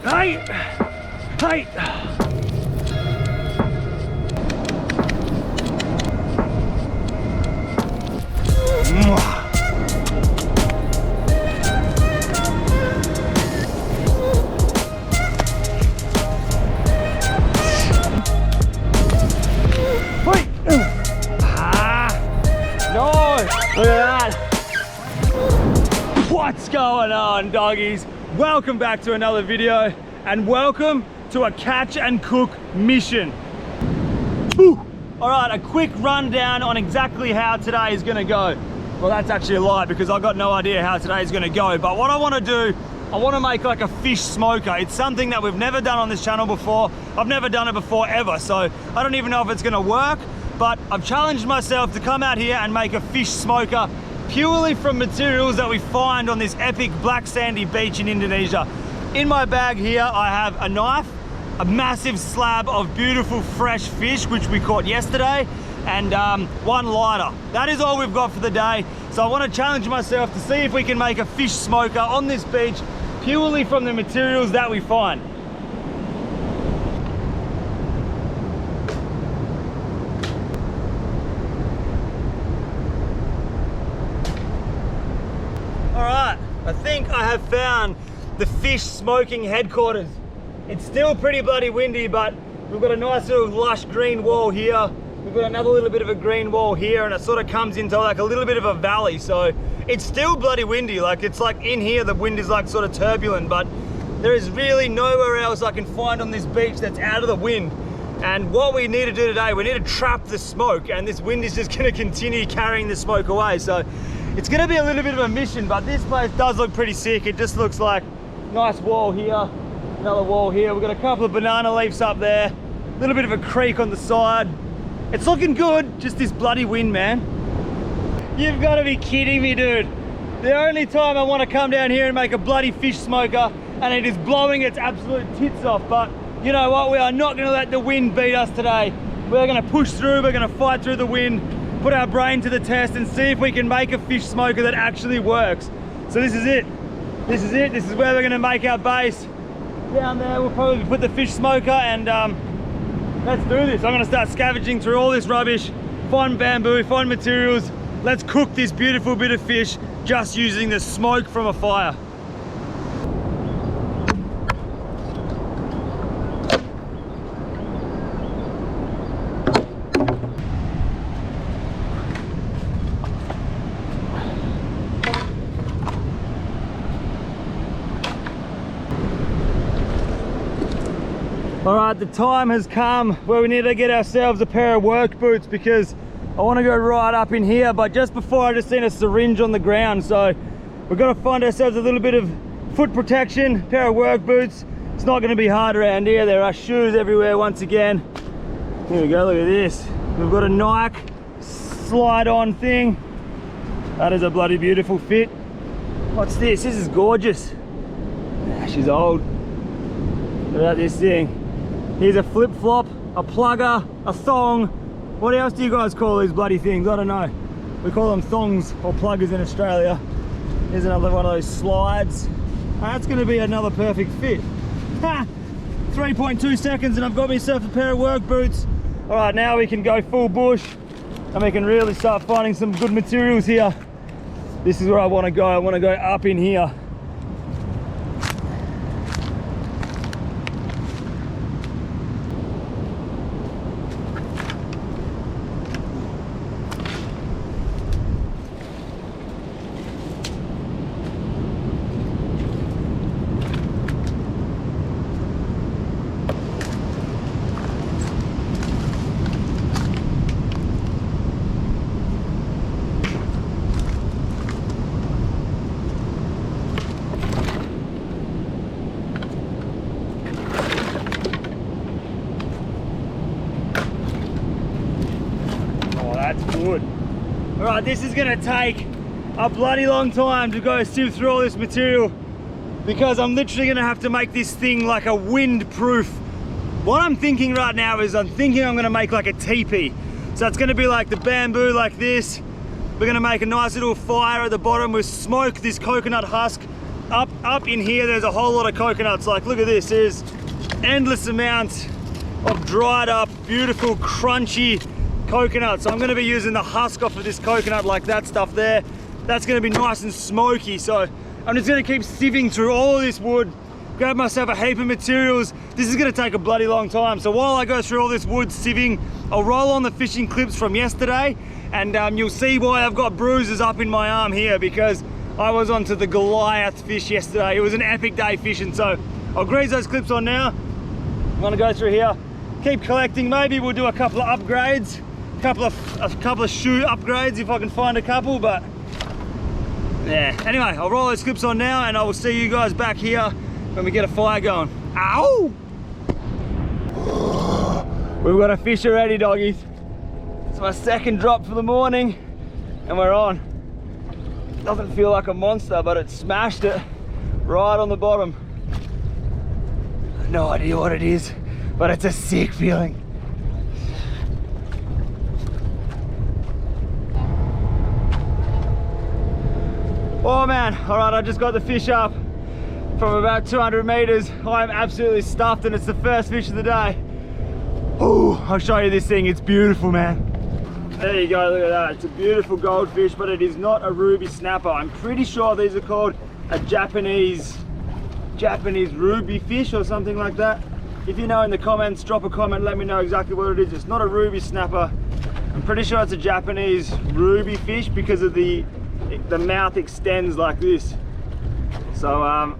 Hey! Hey! Look at that. What's going on, doggies? Welcome back to another video and welcome to a catch and cook mission. Whew. All right, a quick rundown on exactly how today is gonna go. Well, that's actually a lie because I've got no idea how today is gonna go. But what I wanna do, I wanna make like a fish smoker. It's something that we've never done on this channel before. I've never done it before ever. So I don't even know if it's gonna work. But I've challenged myself to come out here and make a fish smoker purely from materials that we find on this epic black sandy beach in Indonesia. In my bag here, I have a knife, a massive slab of beautiful fresh fish, which we caught yesterday, and one lighter. That is all we've got for the day. So I want to challenge myself to see if we can make a fish smoker on this beach purely from the materials that we find. I think I have found the fish smoking headquarters. It's still pretty bloody windy, but we've got a nice little lush green wall here. We've got another little bit of a green wall here, and it sort of comes into like a little bit of a valley. So it's still bloody windy. Like it's like in here, the wind is like sort of turbulent, but there is really nowhere else I can find on this beach that's out of the wind. And what we need to do today, we need to trap the smoke, and this wind is just gonna continue carrying the smoke away. So it's gonna be a little bit of a mission, but this place does look pretty sick. It just looks like nice wall here, another wall here. We've got a couple of banana leaves up there, a little bit of a creek on the side. It's looking good, just this bloody wind, man. You've gotta be kidding me, dude. The only time I wanna come down here and make a bloody fish smoker, and it is blowing its absolute tits off. But you know what? We are not gonna let the wind beat us today. We're gonna push through, we're gonna fight through the wind, put our brain to the test and see if we can make a fish smoker that actually works. So this is it. This is it. This is where we're gonna make our base. Down there, we'll probably put the fish smoker, and let's do this. I'm gonna start scavenging through all this rubbish, find bamboo, find materials. Let's cook this beautiful bit of fish just using the smoke from a fire. All right, the time has come where we need to get ourselves a pair of work boots because I want to go right up in here, but just before I just seen a syringe on the ground. So we've got to find ourselves a little bit of foot protection, pair of work boots. It's not going to be hard around here. There are shoes everywhere once again. Here we go, look at this. We've got a Nike slide-on thing. That is a bloody beautiful fit. What's this? This is gorgeous. Ah, she's old. Look at this thing. Here's a flip-flop, a plugger, a thong. What else do you guys call these bloody things? I don't know. We call them thongs or pluggers in Australia. Here's another one of those slides. That's gonna be another perfect fit. Ha! 3.2 seconds and I've got myself a pair of work boots. All right, now we can go full bush and we can really start finding some good materials here. This is where I wanna go. I wanna go up in here. Good. All right, this is gonna take a bloody long time to go sift through all this material because I'm literally gonna have to make this thing like a wind-proof. What I'm thinking right now is I'm gonna make like a teepee. So it's gonna be like the bamboo like this. We're gonna make a nice little fire at the bottom. We'll smoke this coconut husk up in here, there's a whole lot of coconuts. Like, look at this, there's endless amounts of dried up, beautiful, crunchy coconuts. So I'm gonna be using the husk off of this coconut, like that stuff there. That's gonna be nice and smoky. So I'm just gonna keep sieving through all of this wood, grab myself a heap of materials. This is gonna take a bloody long time. So while I go through all this wood sieving, I'll roll on the fishing clips from yesterday, and you'll see why I've got bruises up in my arm here, because I was onto the Goliath fish yesterday. It was an epic day fishing. So I'll grease those clips on now. I'm gonna go through here, keep collecting. Maybe we'll do a couple of upgrades, a couple of shoe upgrades if I can find a couple, but yeah. Anyway, I'll roll those clips on now, and I will see you guys back here when we get a fire going. Ow! We've got a fish already, doggies. It's my second drop for the morning, and we're on. Doesn't feel like a monster, but it smashed it right on the bottom. No idea what it is, but it's a sick feeling. Oh man, all right, I just got the fish up from about 200 meters. I'm absolutely stuffed, and it's the first fish of the day. Oh, I'll show you this thing, it's beautiful, man. There you go, look at that. It's a beautiful goldfish, but it is not a ruby snapper. I'm pretty sure these are called a Japanese ruby fish or something like that. If you know in the comments, drop a comment, let me know exactly what it is. It's not a ruby snapper. I'm pretty sure it's a Japanese ruby fish because of the mouth extends like this. So I'm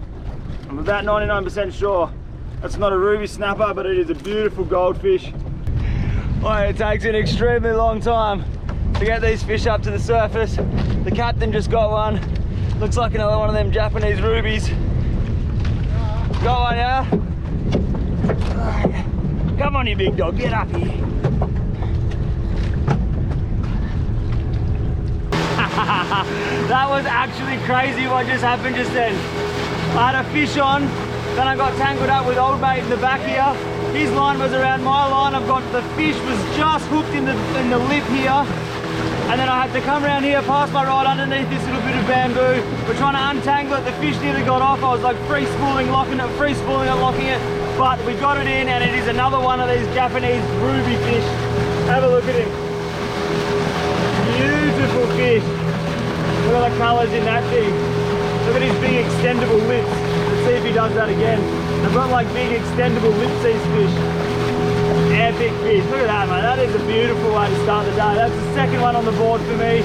about 99% sure that's not a ruby snapper, but it is a beautiful goldfish. Well, it takes an extremely long time to get these fish up to the surface. The captain just got one. Looks like another one of them Japanese rubies. Got one, yeah? Come on, you big dog, get up here. That was actually crazy what just happened just then. I had a fish on, then I got tangled up with old mate in the back here. His line was around my line. The fish was just hooked in the lip here. And then I had to come around here, past my rod underneath this little bit of bamboo. We're trying to untangle it. The fish nearly got off. I was like free spooling, locking it, free spooling it, locking it. But we got it in, and it is another one of these Japanese ruby fish. Have a look at him. Beautiful fish. Look at the colors in that thing. Look at his big extendable lips. Let's see if he does that again. They've got like big extendable lips, these fish. Epic fish. Look at that, man. That is a beautiful way to start the day. That's the second one on the board for me.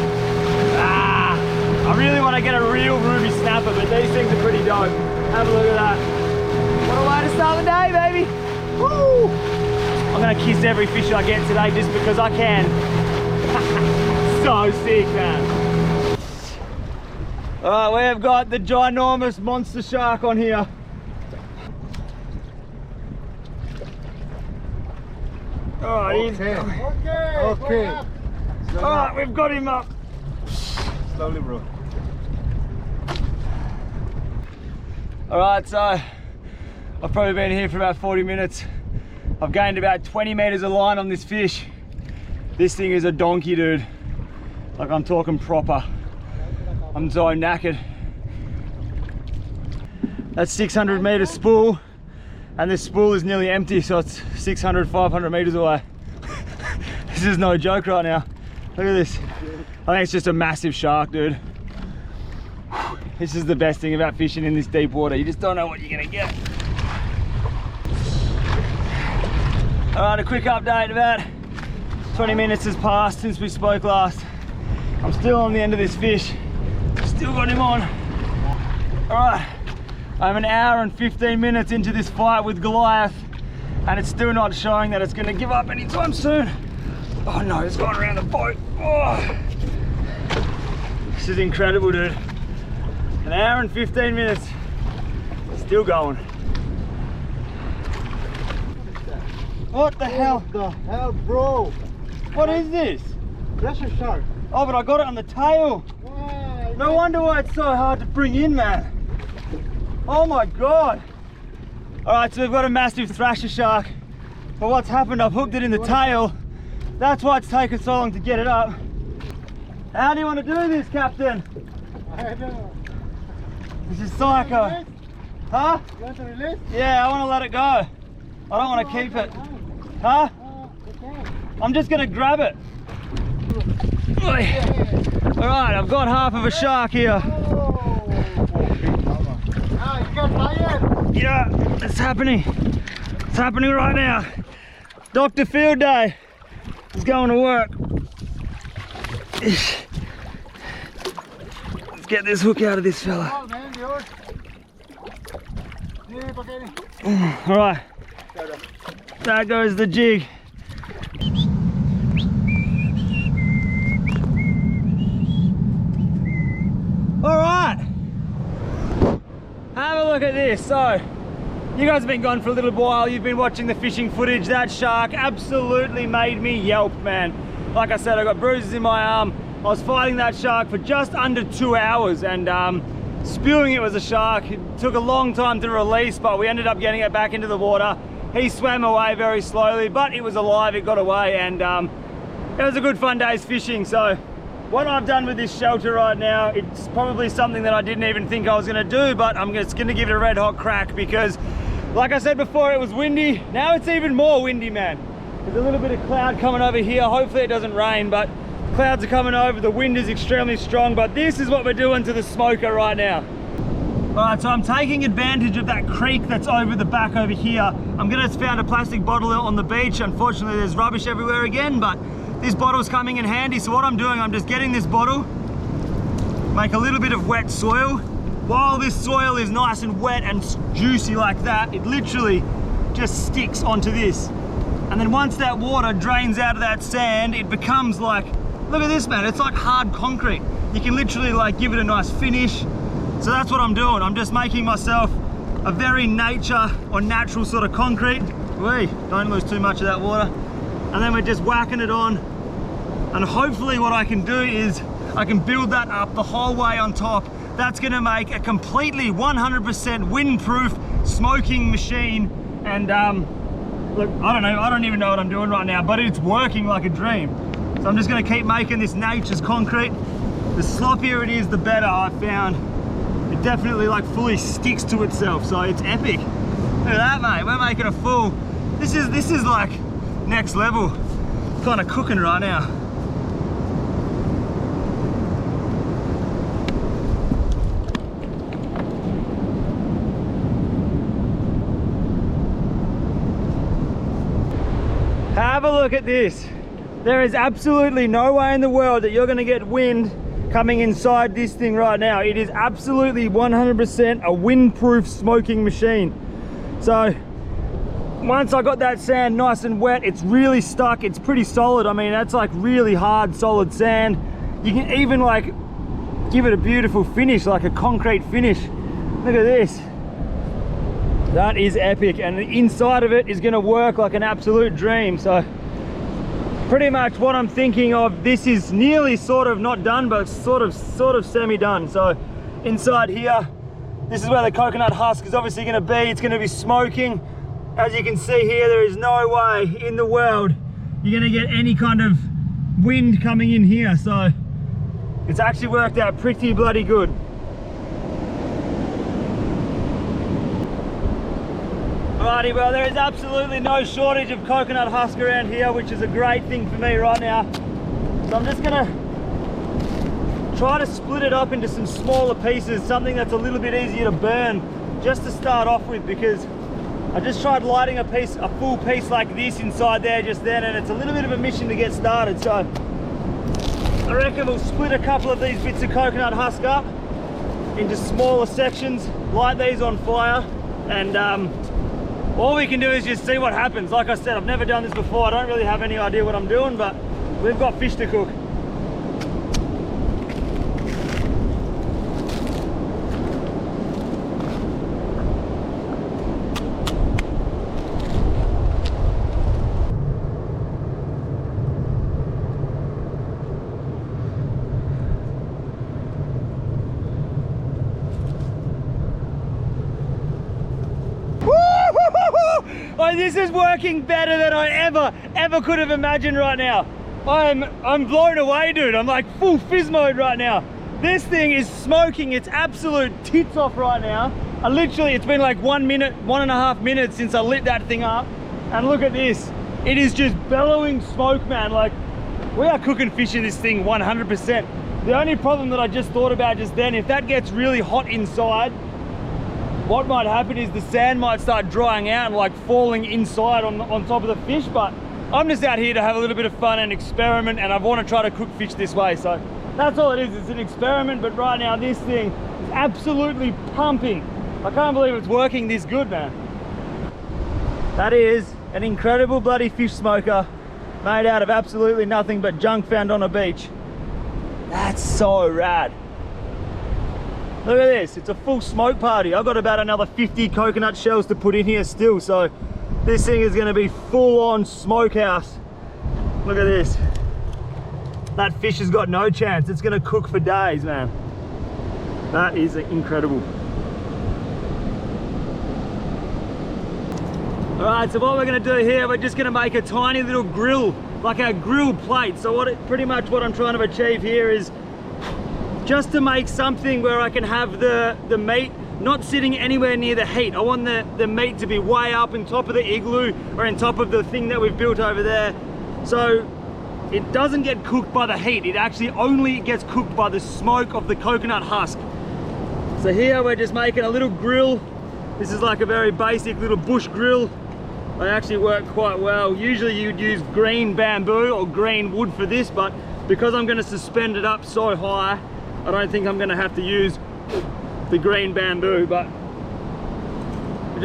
I really want to get a real ruby snapper, but these things are pretty dope. Have a look at that. What a way to start the day, baby. Woo! I'm going to kiss every fish I get today just because I can. So sick, man. Alright, we have got the ginormous monster shark on here. Alright, Okay. Alright, we've got him up. Slowly, bro. Alright, so I've probably been here for about 40 minutes. I've gained about 20 meters of line on this fish. This thing is a donkey, dude. Like, I'm talking proper. I'm so knackered. That's 600 meter spool, and this spool is nearly empty, so it's 600, 500 meters away. This is no joke right now. Look at this. I think it's just a massive shark, dude. This is the best thing about fishing in this deep water. You just don't know what you're gonna get. All right, a quick update. About 20 minutes has passed since we spoke last. I'm still on the end of this fish. Still got him on. All right, I'm an hour and 15 minutes into this fight with Goliath, and it's still not showing that it's gonna give up anytime soon. Oh no, it's gone around the boat. Oh. This is incredible, dude. An hour and 15 minutes, still going. What the hell? What the hell, bro? What is this? That's a shark. Oh, but I got it on the tail. Wow, No wonder why it's so hard to bring in, man. Oh my God. All right, so we've got a massive thrasher shark. But what's happened, I've hooked it in the tail. That's why it's taken so long to get it up. How do you want to do this, Captain? I don't know. This is psycho. Huh? You want to release? Yeah, I want to let it go. I don't want to keep it. Huh? Okay. I'm just going to grab it. Alright, I've got half of a shark here. Oh, you got tired. Yeah, it's happening. It's happening right now. Dr. Field Day is going to work. Let's get this hook out of this fella. Oh, man, yours. Yeah, okay. Alright, there goes the jig. Alright, have a look at this. So, you guys have been gone for a little while, you've been watching the fishing footage. That shark absolutely made me yelp, man. Like I said, I got bruises in my arm. I was fighting that shark for just under 2 hours, and spewing it was a shark. It took a long time to release, but we ended up getting it back into the water. He swam away very slowly, but it was alive, it got away, and it was a good fun day's fishing. So what I've done with this shelter right now, it's probably something that I didn't even think I was gonna do, but I'm just gonna give it a red hot crack because, like I said before, it was windy. Now it's even more windy, man. There's a little bit of cloud coming over here. Hopefully it doesn't rain, but clouds are coming over. The wind is extremely strong, but this is what we're doing to the smoker right now. All right, so I'm taking advantage of that creek that's over the back over here. I'm gonna found a plastic bottle on the beach. Unfortunately, there's rubbish everywhere again, but this bottle's coming in handy. So what I'm doing, I'm just getting this bottle, make a little bit of wet soil. While this soil is nice and wet and juicy like that, it literally just sticks onto this. And then once that water drains out of that sand, it becomes like, look at this, man, it's like hard concrete. You can literally like give it a nice finish. So that's what I'm doing. I'm just making myself a very nature or natural sort of concrete. Wait, don't lose too much of that water. And then we're just whacking it on. And hopefully what I can do is I can build that up the whole way on top. That's gonna make a completely 100% windproof smoking machine. And look, I don't even know what I'm doing right now, but it's working like a dream. So I'm just gonna keep making this nature's concrete. The sloppier it is, the better, I've found. It definitely like fully sticks to itself, so it's epic. Look at that, mate, we're making a full, this is like next level kind of cooking right now. Have a look at this. There is absolutely no way in the world that you're going to get wind coming inside this thing right now. It is absolutely 100% a windproof smoking machine. So once I got that sand nice and wet, it's really stuck. It's pretty solid. I mean, that's like really hard, solid sand. You can even like give it a beautiful finish, like a concrete finish. Look at this. That is epic, and the inside of it is going to work like an absolute dream. So pretty much what I'm thinking of, this is nearly sort of not done, but sort of semi-done. So inside here, this is where the coconut husk is obviously going to be. It's going to be smoking. As you can see here, there is no way in the world you're going to get any kind of wind coming in here. So it's actually worked out pretty bloody good. Alrighty, well, there is absolutely no shortage of coconut husk around here, which is a great thing for me right now. So I'm just gonna try to split it up into some smaller pieces, something that's a little bit easier to burn, just to start off with, because I just tried lighting a full piece like this inside there just then, and it's a little bit of a mission to get started. So I reckon we'll split a couple of these bits of coconut husk up into smaller sections, light these on fire, and all we can do is just see what happens. Like I said, I've never done this before. I don't really have any idea what I'm doing, but we've got fish to cook. Oh, this is working better than I ever could have imagined right now. I'm blown away, dude. I'm like full fizz mode right now. this thing is smoking its absolute tits off right now. It's been like 1 minute, 1.5 minutes since I lit that thing up. And look at this. It is just bellowing smoke, man. Like, we are cooking fish in this thing 100%. The only problem that I just thought about just then, if that gets really hot inside, what might happen is the sand might start drying out and like falling inside on top of the fish. But I'm just out here to have a little bit of fun and experiment, and I want to try to cook fish this way. So that's all it is. It's an experiment, but right now this thing is absolutely pumping. I can't believe it's working this good, man. That is an incredible bloody fish smoker made out of absolutely nothing but junk found on a beach. That's so rad. Look at this, it's a full smoke party. I've got about another 50 coconut shells to put in here still, so this thing is gonna be full on smokehouse. Look at this. That fish has got no chance. It's gonna cook for days, man. That is incredible. All right, so what we're gonna do here, we're just gonna make a tiny little grill, like our grill plate. So pretty much what I'm trying to achieve here is just to make something where I can have the meat not sitting anywhere near the heat. I want the meat to be way up on top of the igloo or on top of the thing that we've built over there. So it doesn't get cooked by the heat. It actually only gets cooked by the smoke of the coconut husk. So here we're just making a little grill. This is like a very basic little bush grill. They actually work quite well. Usually you'd use green bamboo or green wood for this, but because I'm gonna suspend it up so high, I don't think I'm gonna have to use the green bamboo. But I've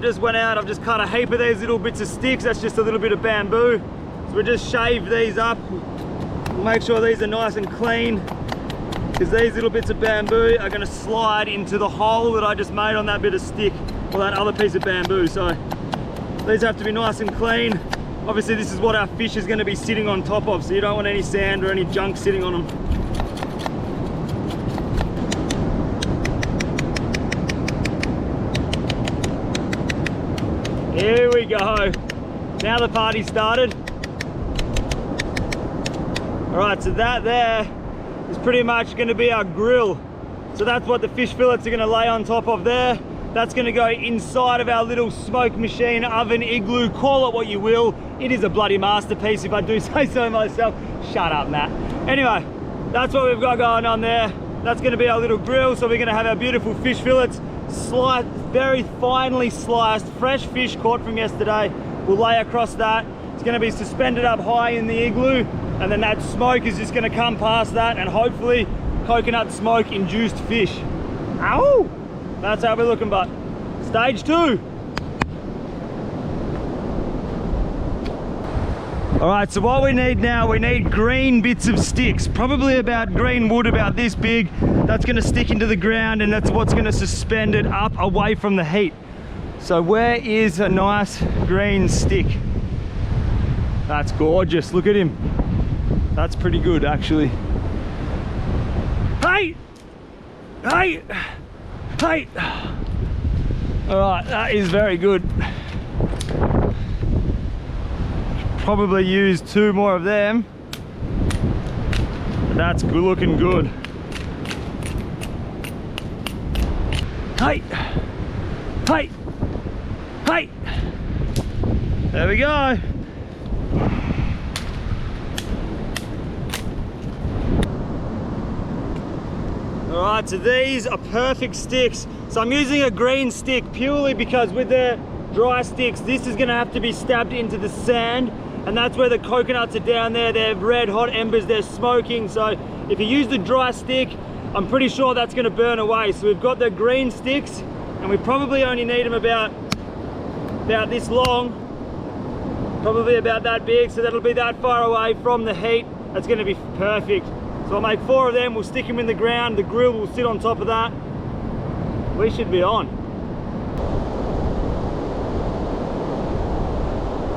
just went out, I've just cut a heap of these little bits of sticks. That's just a little bit of bamboo. So we just shave these up, make sure these are nice and clean, because these little bits of bamboo are gonna slide into the hole that I just made on that bit of stick, or that other piece of bamboo. So these have to be nice and clean. Obviously this is what our fish is gonna be sitting on top of, so you don't want any sand or any junk sitting on them. Here we go. Now the party started. All right, so that there is pretty much gonna be our grill. So that's what the fish fillets are gonna lay on top of there. That's gonna go inside of our little smoke machine, oven, igloo, call it what you will. It is a bloody masterpiece if I do say so myself. Shut up, Matt. Anyway, that's what we've got going on there. That's gonna be our little grill. So we're gonna have our beautiful fish fillets, sliced, very finely sliced, fresh fish caught from yesterday. We'll lay across that. It's gonna be suspended up high in the igloo, and then that smoke is just gonna come past that, and hopefully coconut smoke induced fish. Ow! That's how we're looking, but stage 2. All right, so what we need now, we need green bits of sticks, probably about green wood about this big. That's gonna stick into the ground, and that's what's gonna suspend it up away from the heat. So where is a nice green stick? That's gorgeous, look at him. That's pretty good, actually. Hey! Hey! Hey! All right, that is very good. Probably use 2 more of them. But that's good, looking good. Hey! Hey! Hey! There we go. All right, so these are perfect sticks. So I'm using a green stick purely because with the dry sticks, this is gonna have to be stabbed into the sand, and that's where the coconuts are down there. They're red hot embers, they're smoking. So if you use the dry stick, I'm pretty sure that's gonna burn away. So we've got the green sticks, and we probably only need them about this long, probably about that big, so that'll be that far away from the heat. That's gonna be perfect. So I'll make 4 of them, we'll stick them in the ground, the grill will sit on top of that. We should be on.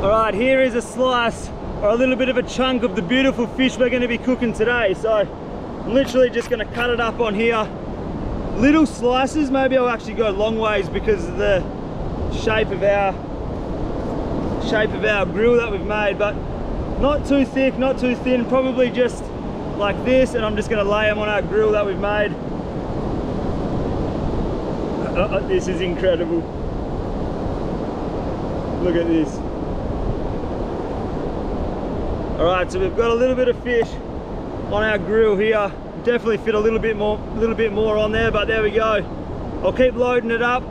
All right, here is a slice or a little bit of a chunk of the beautiful fish we're gonna be cooking today. So I'm literally just gonna cut it up on here. Little slices, maybe I'll actually go long ways because of the shape of our grill that we've made, but not too thick, not too thin, probably just like this, and I'm just gonna lay them on our grill that we've made. This is incredible. Look at this. All right, so we've got a little bit of fish on our grill here. Definitely fit a little bit more on there, but there we go. I'll keep loading it up.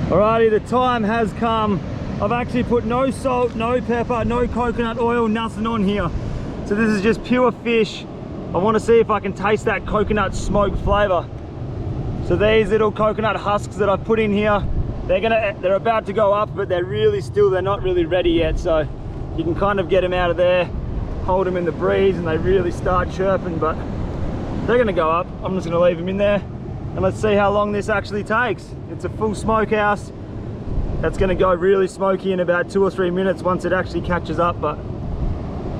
Alrighty, the time has come. I've actually put no salt, no pepper, no coconut oil, nothing on here. So this is just pure fish. I want to see if I can taste that coconut smoke flavor. So these little coconut husks that I've put in here, they're about to go up, but they're not really ready yet. So you can kind of get them out of there, hold them in the breeze, and they really start chirping, but they're gonna go up. I'm just gonna leave them in there, and let's see how long this actually takes. It's a full smokehouse. That's gonna go really smoky in about 2 or 3 minutes once it actually catches up, but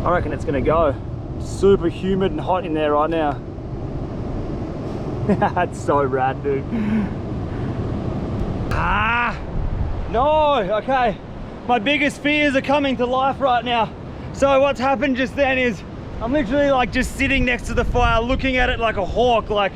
I reckon it's gonna go. Super humid and hot in there right now. That's so rad, dude. No, okay. My biggest fears are coming to life right now. So what's happened just then is I'm literally like just sitting next to the fire, looking at it like a hawk, like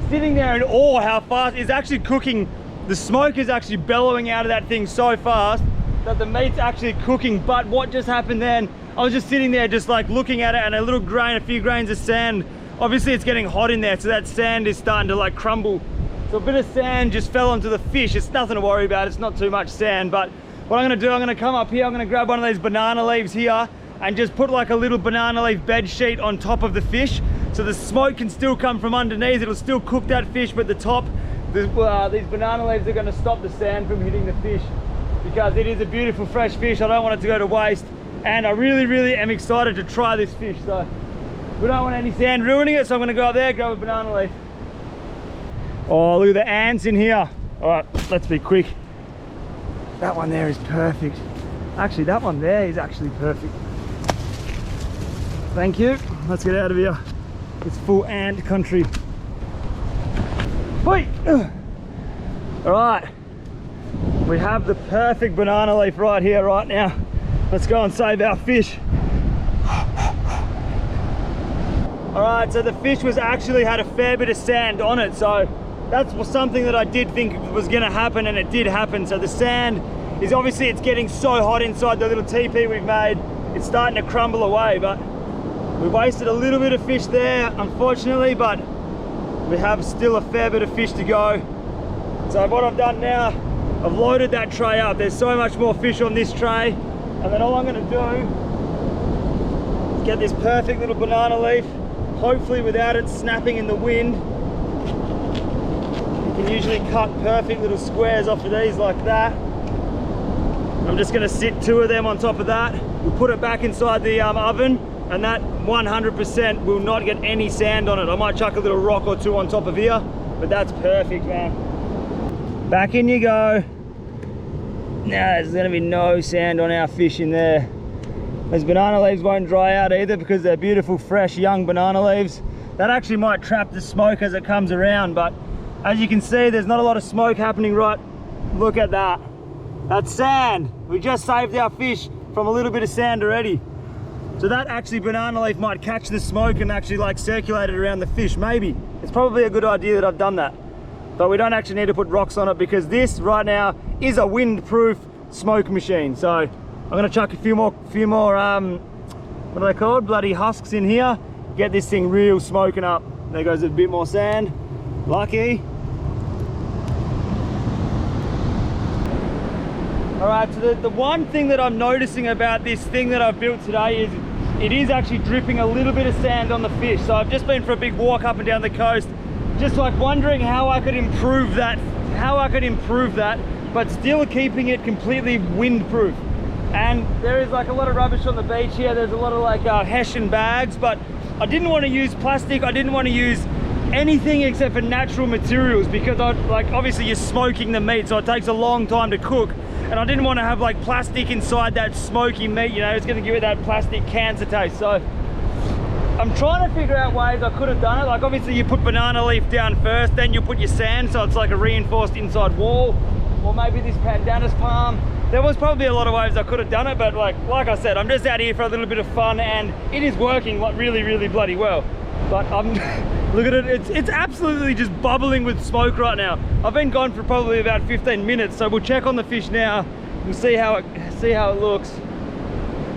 sitting there in awe how fast it's actually cooking. The smoke is actually bellowing out of that thing so fast that the meat's actually cooking. But what just happened then, I was just sitting there just like looking at it, and a few grains of sand, obviously it's getting hot in there, so that sand is starting to like crumble. So a bit of sand just fell onto the fish. It's nothing to worry about, it's not too much sand. But what I'm gonna do, I'm gonna come up here, I'm gonna grab one of these banana leaves here and just put like a little banana leaf bed sheet on top of the fish, so the smoke can still come from underneath. It'll still cook that fish, but the top, these banana leaves are gonna stop the sand from hitting the fish, because it is a beautiful fresh fish. I don't want it to go to waste, and I really am excited to try this fish. So we don't want any sand ruining it, so I'm gonna go up there, grab a banana leaf. Oh, look at the ants in here. All right, let's be quick. That one there is perfect. Actually, that one there is actually perfect. Thank you. Let's get out of here. It's full ant country. Wait. All right. We have the perfect banana leaf right here, right now. Let's go and save our fish. All right, so the fish had a fair bit of sand on it, so that's something that I did think was gonna happen, and it did happen. So the sand is obviously, it's getting so hot inside the little teepee we've made, it's starting to crumble away, but we wasted a little bit of fish there, unfortunately, but we have still a fair bit of fish to go. So what I've done now, I've loaded that tray up. There's so much more fish on this tray, and then all I'm gonna do is get this perfect little banana leaf, hopefully without it snapping in the wind. You can usually cut perfect little squares off of these like that. I'm just gonna sit 2 of them on top of that. We'll put it back inside the oven, and that 100% will not get any sand on it. I might chuck a little rock or 2 on top of here, but that's perfect, man. Back in you go. Now there's gonna be no sand on our fish in there. Those banana leaves won't dry out either, because they're beautiful, fresh, young banana leaves. That actually might trap the smoke as it comes around, but as you can see, there's not a lot of smoke happening. Right, look at that. That's sand. We just saved our fish from a little bit of sand already. So that actually banana leaf might catch the smoke and actually like circulate it around the fish. Maybe. It's probably a good idea that I've done that. But we don't actually need to put rocks on it, because this right now is a windproof smoke machine. So I'm gonna chuck a few more what are they called? Bloody husks in here. Get this thing real smoking up. There goes a bit more sand. Lucky. All right, so the one thing that I'm noticing about this thing that I've built today is it is actually dripping a little bit of sand on the fish. So I've just been for a big walk up and down the coast, just like wondering how I could improve that, but still keeping it completely windproof. And there is like a lot of rubbish on the beach here. There's a lot of like Hessian bags, but I didn't want to use plastic. I didn't want to use anything except for natural materials, because obviously you're smoking the meat, so it takes a long time to cook. And I didn't want to have like plastic inside that smoky meat, you know, it's going to give it that plastic cancer taste. So I'm trying to figure out ways I could have done it. Like obviously you put banana leaf down first, then you put your sand, so it's like a reinforced inside wall, or maybe this pandanus palm. There was probably a lot of ways I could have done it, but like I said, I'm just out here for a little bit of fun, and it is working like really bloody well. But look at it, it's absolutely just bubbling with smoke right now. I've been gone for probably about 15 minutes, so we'll check on the fish now. We'll see how it looks.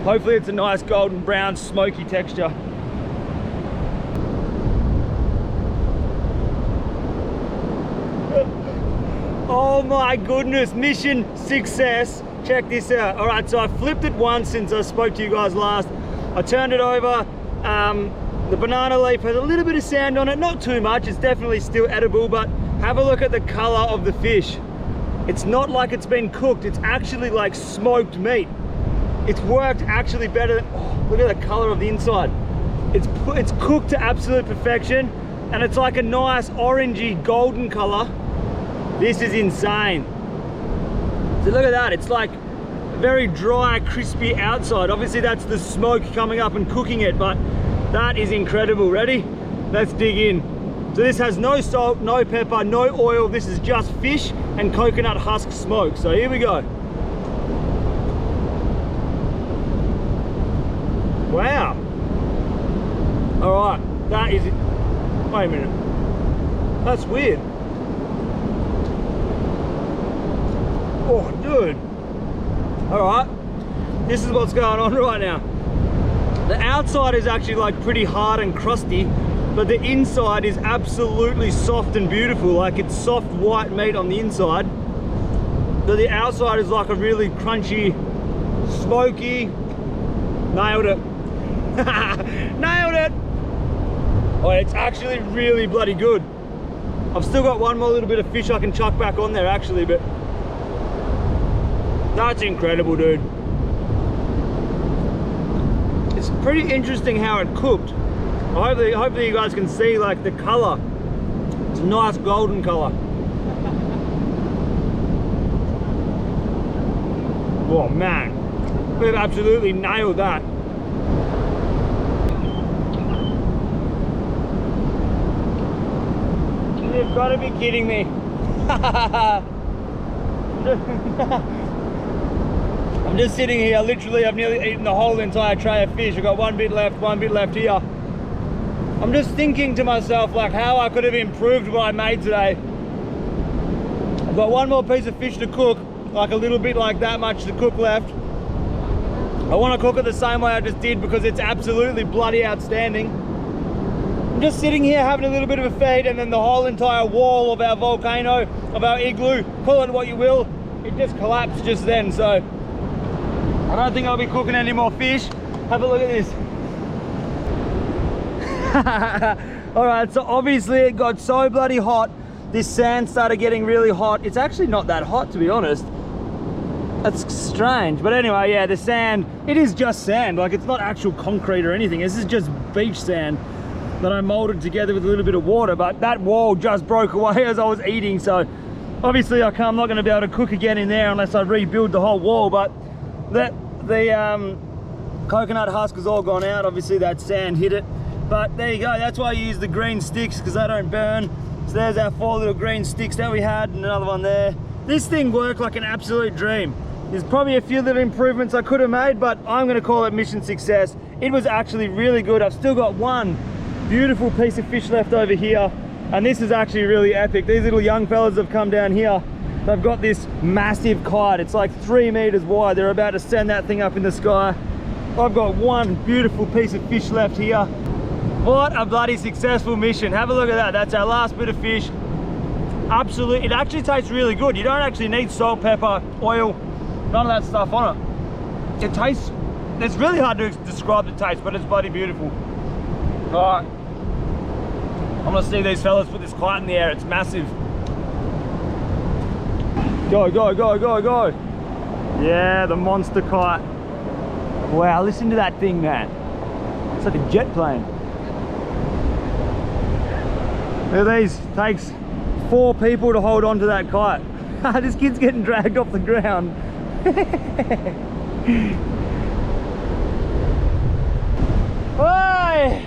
Hopefully it's a nice golden brown smoky texture. Oh my goodness, mission success. Check this out. All right, so I flipped it once since I spoke to you guys last. I turned it over. The banana leaf has a little bit of sand on it, not too much. It's definitely still edible, but have a look at the color of the fish. It's not like it's been cooked. It's actually like smoked meat. It's worked actually better than, oh, look at the color of the inside. It's cooked to absolute perfection, and it's like a nice orangey golden color. This is insane. So look at that, it's like very dry, crispy outside. Obviously that's the smoke coming up and cooking it, but that is incredible. Ready? Let's dig in. So this has no salt, no pepper, no oil. This is just fish and coconut husk smoke. So here we go. Wow. All right, that is it. Wait a minute. That's weird. Oh, dude. All right, this is what's going on right now. The outside is actually like pretty hard and crusty, but the inside is absolutely soft and beautiful. Like it's soft white meat on the inside, but the outside is like a really crunchy, smoky. Nailed it. Nailed it. Oh, it's actually really bloody good. I've still got one more little bit of fish I can chuck back on there actually, but that's incredible, dude. It's pretty interesting how it cooked. Hopefully you guys can see like the color. It's a nice golden color. Oh man, we've absolutely nailed that. You've got to be kidding me. I'm just sitting here, literally I've nearly eaten the whole entire tray of fish. I've got one bit left here. I'm just thinking to myself like how I could have improved what I made today. I've got one more piece of fish to cook, like a little bit like that much to cook left. I want to cook it the same way I just did because it's absolutely bloody outstanding. I'm just sitting here having a little bit of a feed, and then the whole entire wall of our volcano, of our igloo, call it what you will, it just collapsed just then. So I don't think I'll be cooking any more fish. Have a look at this. All right, so obviously it got so bloody hot. This sand started getting really hot. It's actually not that hot, to be honest. That's strange. But anyway, yeah, the sand, it is just sand. Like, it's not actual concrete or anything. This is just beach sand that I molded together with a little bit of water. But that wall just broke away as I was eating. So obviously I'm not going to be able to cook again in there unless I rebuild the whole wall. But the coconut husk has all gone out. Obviously that sand hit it. But there you go, that's why I use the green sticks, because they don't burn. So there's our 4 little green sticks that we had, and another one there. This thing worked like an absolute dream. There's probably a few little improvements I could have made, but I'm gonna call it mission success. It was actually really good. I've still got one beautiful piece of fish left over here, and this is actually really epic. These little young fellas have come down here. They've got this massive kite. It's like 3 meters wide. They're about to send that thing up in the sky. I've got one beautiful piece of fish left here. What a bloody successful mission. Have a look at that. That's our last bit of fish. Absolutely, it actually tastes really good. You don't actually need salt, pepper, oil, none of that stuff on it. It tastes, it's really hard to describe the taste, but it's bloody beautiful. All right, I'm gonna see these fellas put this kite in the air. It's massive. Go, go, go, go, go. Yeah, the monster kite. Wow, listen to that thing, man. It's like a jet plane. Look at these, takes 4 people to hold on to that kite. This kid's getting dragged off the ground. Boy,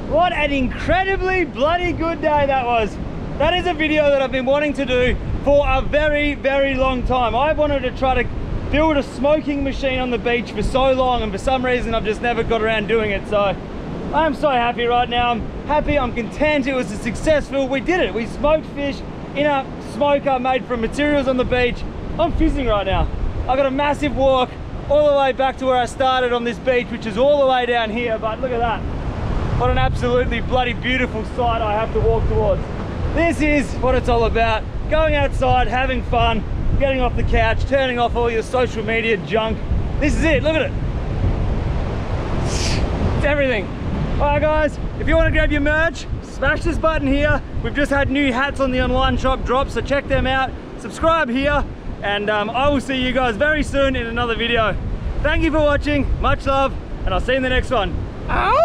what an incredibly bloody good day that was. That is a video that I've been wanting to do for a very, very long time. I wanted to try to build a smoking machine on the beach for so long, and for some reason I've just never got around doing it. So I'm so happy right now. I'm happy, I'm content. It was a successful, we did it. We smoked fish in a smoker made from materials on the beach. I'm fizzing right now. I got a massive walk all the way back to where I started on this beach, which is all the way down here, but look at that. What an absolutely bloody beautiful sight I have to walk towards. This is what it's all about. Going outside, having fun, getting off the couch, turning off all your social media junk. This is it, look at it. It's everything. All right guys, if you want to grab your merch, smash this button here. We've just had new hats on the online shop drop, so check them out. Subscribe here, and I will see you guys very soon in another video. Thank you for watching, much love, and I'll see you in the next one. Ow!